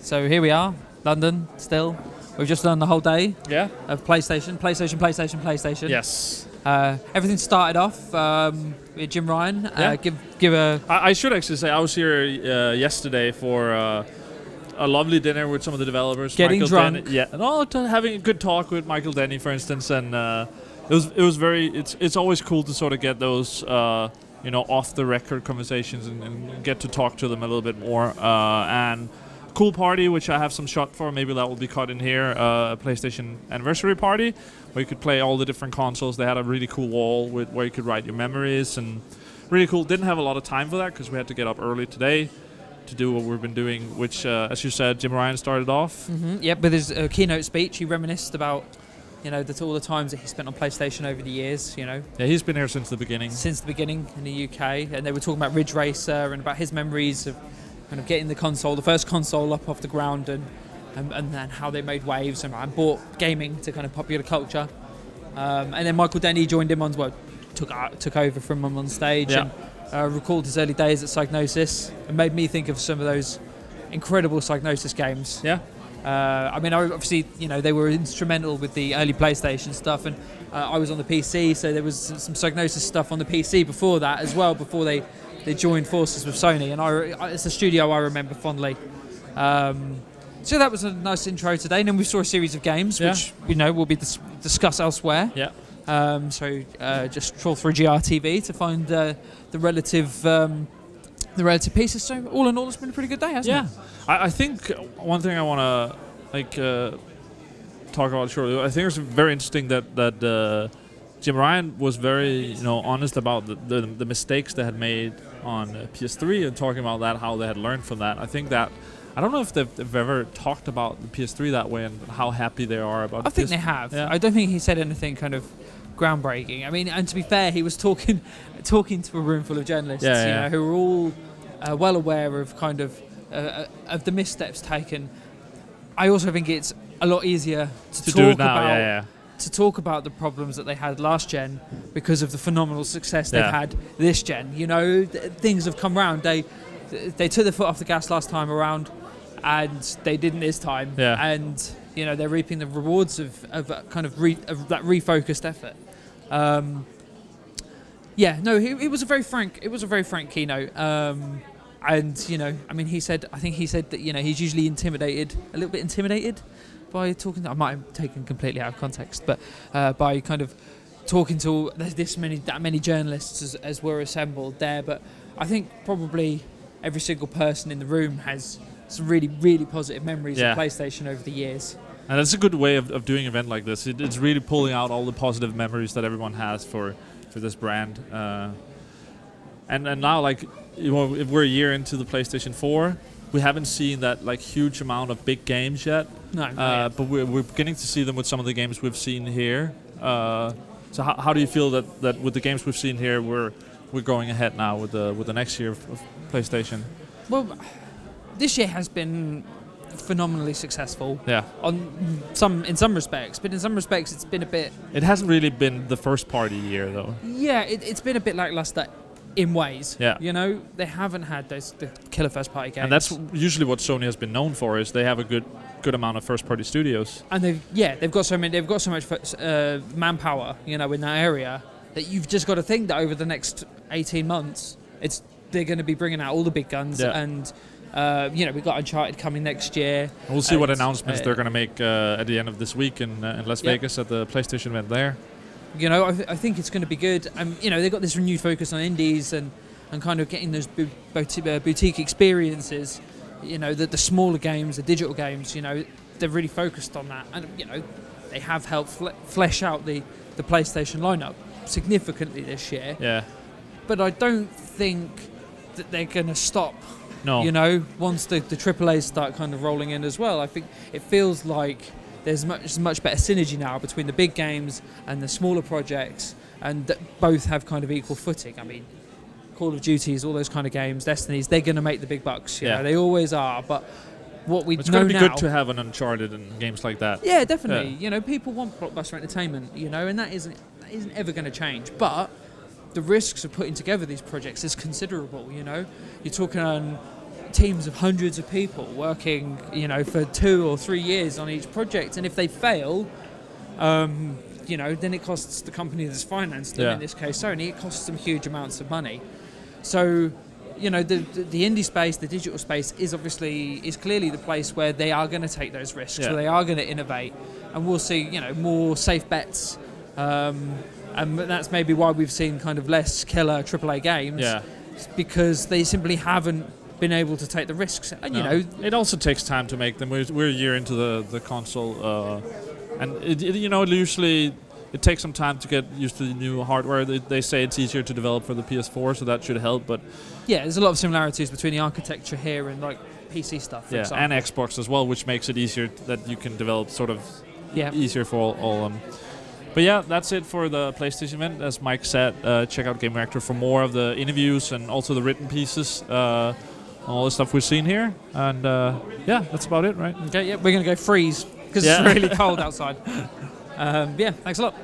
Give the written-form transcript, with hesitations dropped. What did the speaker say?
So here we are, London, still. We've just done the whole day of PlayStation. Yes. Everything started off with Jim Ryan. Give a... I should actually say I was here yesterday for a lovely dinner with some of the developers. Getting Michael drunk. Denny, having a good talk with Michael Denny, for instance, and it was very. It's always cool to sort of get those off the record conversations and get to talk to them a little bit more. And cool party, which I have some shot for. Maybe that will be cut in here. A PlayStation anniversary party where you could play all the different consoles. They had a really cool wall where you could write your memories and really cool. Didn't have a lot of time for that because we had to get up early today to do what we've been doing, which, as you said, Jim Ryan started off. Mm-hmm. Yep, with his keynote speech, he reminisced about, all the times that he spent on PlayStation over the years, Yeah, he's been here since the beginning. Since the beginning in the UK, and they were talking about Ridge Racer and about his memories of kind of getting the first console up off the ground, and then how they made waves and brought gaming to kind of popular culture. And then Michael Denny joined him took over from him on stage. Yeah. And recalled his early days at Psygnosis and made me think of some of those incredible Psygnosis games. Yeah. Obviously, they were instrumental with the early PlayStation stuff, and I was on the PC, so there was some Psygnosis stuff on the PC before that as well, before they joined forces with Sony, and it's a studio I remember fondly. So that was a nice intro today, and then we saw a series of games, which will be discussed elsewhere. Yeah. Just trawl through GRTV to find the relative pieces. So all in all, it's been a pretty good day, hasn't it? I think one thing I want to talk about shortly. I think it's very interesting that Jim Ryan was very honest about the mistakes they had made on PS3 and talking about that, how they had learned from that. I think that I don't know if they've ever talked about the PS3 that way and how happy they are about it. I think they have. Yeah. I don't think he said anything kind of groundbreaking. I mean, and to be fair, he was talking to a room full of journalists, who were all well aware of kind of the missteps taken. I also think it's a lot easier to talk about to talk about the problems that they had last gen because of the phenomenal success they've had this gen. Things have come round. They took their foot off the gas last time around, and they didn't this time. Yeah. And they're reaping the rewards of that refocused effort. It was a very frank keynote. And he said that he's usually a little bit intimidated by talking. I might have taken completely out of context, but by kind of talking to that many journalists as were assembled there. But I think probably every single person in the room has some really, really positive memories of PlayStation over the years. And that's a good way of doing an event like this. It's really pulling out all the positive memories that everyone has for this brand. And now, if we're a year into the PlayStation 4, we haven't seen that huge amount of big games yet. No. But we're beginning to see them with some of the games we've seen here. So how do you feel that with the games we've seen here, we're going ahead now with the next year of PlayStation? Well, this year has been phenomenally successful. Yeah. In some respects, but in some respects it's been a bit. It hasn't really been the first party year though. Yeah, it's been a bit lackluster in ways. Yeah. they haven't had the killer first party games. And that's usually what Sony has been known for, is they have a good amount of first party studios. And they've got so much manpower, in that area, that you've just got to think that over the next 18 months, they're going to be bringing out all the big guns. Yeah. And we've got Uncharted coming next year. We'll see what announcements they're going to make at the end of this week in Las Vegas at the PlayStation event there. I think it's going to be good. They've got this renewed focus on indies and kind of getting those boutique experiences. The smaller games, the digital games. They're really focused on that, and they have helped flesh out the PlayStation lineup significantly this year. Yeah. But I don't think that they're going to stop. No. Once the AAAs start kind of rolling in as well, I think it feels like there's much better synergy now between the big games and the smaller projects, and that both have kind of equal footing. I mean, Call of Duties, all those kind of games, Destinies, they're going to make the big bucks. They always are. But what we know now, it's going to be good to have an Uncharted and games like that. Yeah, definitely. Yeah. People want blockbuster entertainment. And that isn't ever going to change. But the risks of putting together these projects is considerable. You're talking teams of hundreds of people working, for 2 or 3 years on each project, and if they fail, then it costs the company that's financed them, in this case Sony, it costs them huge amounts of money. So, the indie space, the digital space is clearly the place where they are going to take those risks, where they are going to innovate, and we'll see, more safe bets. And that's maybe why we've seen kind of less killer AAA games, because they simply haven't been able to take the risks. And it also takes time to make them. We're a year into the console, and it usually it takes some time to get used to the new hardware. They say it's easier to develop for the PS4, so that should help. But there's a lot of similarities between the architecture here and like PC stuff, for example. And Xbox as well, which makes it easier that you can develop sort of easier for all of them. But that's it for the PlayStation event. As Mike said, check out Gamereactor for more of the interviews and also the written pieces, all the stuff we've seen here. And that's about it, right? Okay, we're going to go freeze because it's really cold outside. Thanks a lot.